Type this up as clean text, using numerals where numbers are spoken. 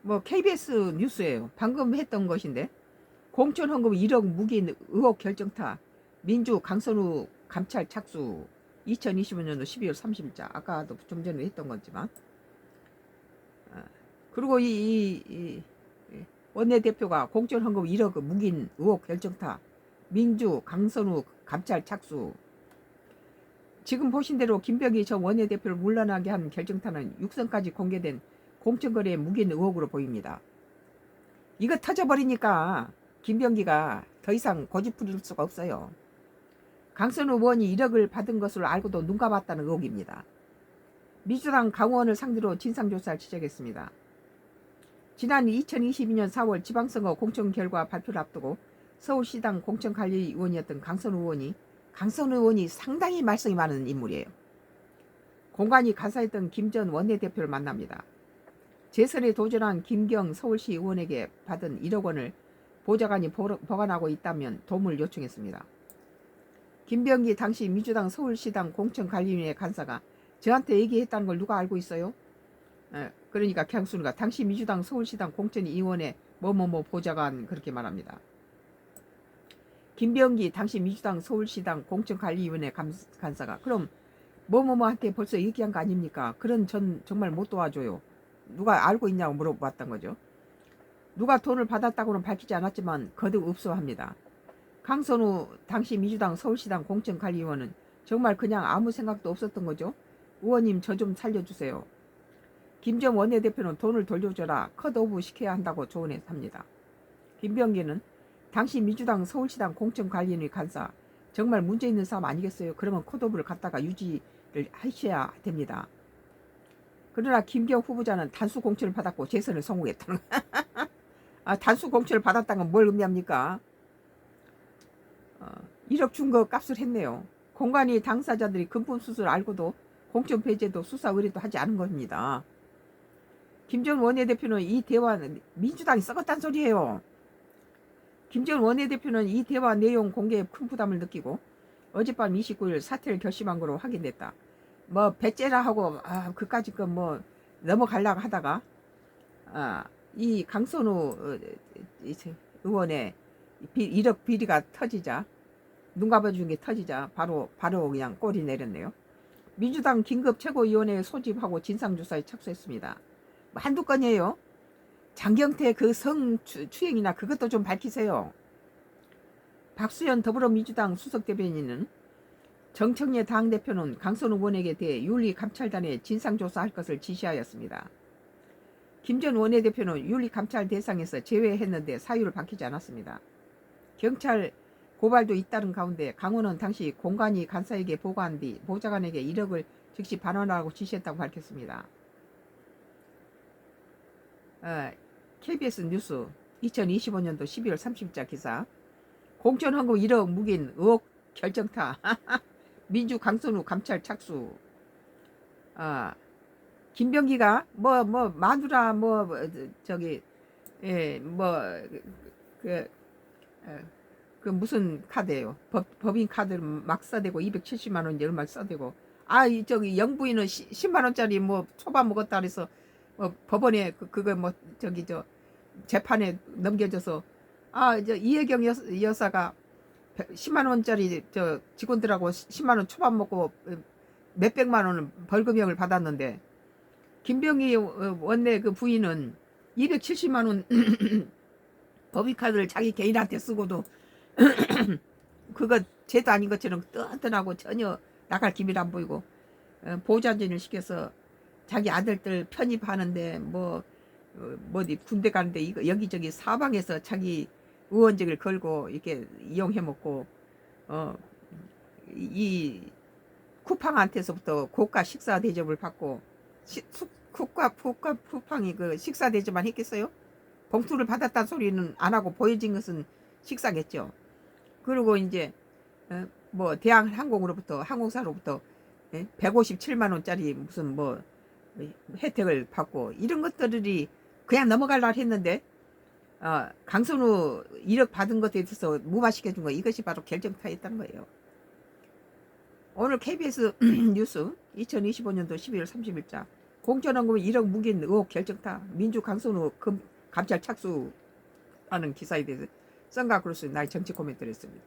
뭐 KBS 뉴스예요. 방금 했던 것인데 공천 헌금 1억 묵인 의혹 결정타 민주 강선우 감찰 착수 2025년도 12월 30일자 아까도 좀 전에 했던 거지만 그리고 이 원내대표가 공천 헌금 1억 묵인 의혹 결정타 민주 강선우 감찰 착수 지금 보신 대로 김병기 전 원내대표를 물러나게 한 결정타는 육성까지 공개된 공천거래 묵인 의혹으로 보입니다. 이거 터져버리니까 김병기가 더 이상 고집 부릴 수가 없어요. 강선우 의원이 1억을 받은 것으로 알고도 눈 감았다는 의혹입니다. 민주당 강원을 상대로 진상조사를 지적했습니다. 지난 2022년 4월 지방선거 공천 결과 발표를 앞두고 서울시당 공천관리위원이었던 강선우 의원이 상당히 말썽이 많은 인물이에요. 공관이 간사했던 김 전 원내대표를 만납니다. 재선에 도전한 김경 서울시 의원에게 받은 1억 원을 보좌관이 보관하고 있다면 도움을 요청했습니다. 김병기 당시 민주당 서울시당 공천관리위원회 간사가 저한테 얘기했다는 걸 누가 알고 있어요? 그러니까 강순우가 당시 민주당 서울시당 공천위원회 뭐뭐뭐 보좌관 그렇게 말합니다. 김병기 당시 민주당 서울시당 공천관리위원회 간사가 그럼 뭐뭐뭐한테 벌써 얘기한 거 아닙니까? 그런 전 정말 못 도와줘요. 누가 알고 있냐고 물어봤던 거죠. 누가 돈을 받았다고는 밝히지 않았지만 거듭 읍소합니다. 강선우 당시 민주당 서울시당 공천관리위원은 정말 그냥 아무 생각도 없었던 거죠. 의원님 저 좀 살려주세요. 김 전 원내대표는 돈을 돌려줘라 컷오프 시켜야 한다고 조언했습니다. 김병기는 당시 민주당 서울시당 공천관리위원회 간사 정말 문제 있는 사람 아니겠어요? 그러면 컷오프를 갖다가 유지를 하셔야 됩니다. 그러나 김경 후보자는 단수 공천을 받았고 재선을 성공했다는 단수 공천을 받았다는 건 뭘 의미합니까? 1억 준 거 값을 했네요. 공관위 당사자들이 금품 수수를 알고도 공천 배제도 수사 의뢰도 하지 않은 겁니다. 김 전 원내대표는 이 대화는 민주당이 썩었단 소리예요. 김 전 원내대표는 이 대화 내용 공개에 큰 부담을 느끼고 어젯밤 29일 사퇴를 결심한 거로 확인됐다. 뭐 배째라 하고 그까짓 거 뭐 넘어가려고 하다가 이 강선우 의원의 1억 비리가 터지자 눈 감아준 게 터지자 바로 그냥 꼬리 내렸네요. 민주당 긴급 최고위원회 소집하고 진상조사에 착수했습니다. 한두 건이에요. 장경태 그 성추행이나 그것도 좀 밝히세요. 박수현 더불어민주당 수석대변인은 정청래 당대표는 강선우 의원에게 대해 윤리감찰단에 진상조사할 것을 지시하였습니다. 김 전 원내대표는 윤리감찰 대상에서 제외했는데 사유를 밝히지 않았습니다. 경찰 고발도 잇따른 가운데 강원은 당시 공관위 간사에게 보고한 뒤 보좌관에게 1억을 즉시 반환하라고 지시했다고 밝혔습니다. KBS 뉴스 2025년도 12월 30일자 기사 공천 헌금 1억 묵인 의혹 결정타 민주 강선우 감찰 착수 김병기가 마누라 저기 그 무슨 카드예요? 법인 카드를 막 써대고 270만 원 얼마 써대고 저기 영부인은 10만 원짜리 뭐 초밥 먹었다 그래서 법원에 그거 저 재판에 넘겨져서 저 이혜경 여사가 10만 원짜리 저 직원들하고 10만 원 초밥 먹고 몇백만 원 벌금형을 받았는데 김병기 원내 그 부인은 270만 원 법인카드를 자기 개인한테 쓰고도 그거 죄도 아닌 것처럼 뜬뜬하고 전혀 나갈 기미를 안 보이고 보좌진을 시켜서 자기 아들들 편입하는데 어디 군대 가는데 이거 여기저기 사방에서 자기 의원직을 걸고 이렇게 이용해 먹고 이 쿠팡한테서부터 고가 식사 대접을 받고 쿠팡이 그 식사 대접만 했겠어요? 봉투를 받았다는 소리는 안 하고 보여진 것은 식사겠죠. 그리고 이제 대한항공으로부터 항공사로부터 157만 원짜리 무슨 혜택을 받고 이런 것들이 그냥 넘어가려고 했는데 강선우 1억 받은 것에 대해서 무마시켜준 거 이것이 바로 결정타였다는 거예요. 오늘 KBS 뉴스 2025년도 12월 30일자 공천원금 1억 묵인 의혹 결정타. 민주 강성 후 감찰 착수하는 기사에 대해서 썬가 크루스 나의 정치 코멘트를 했습니다.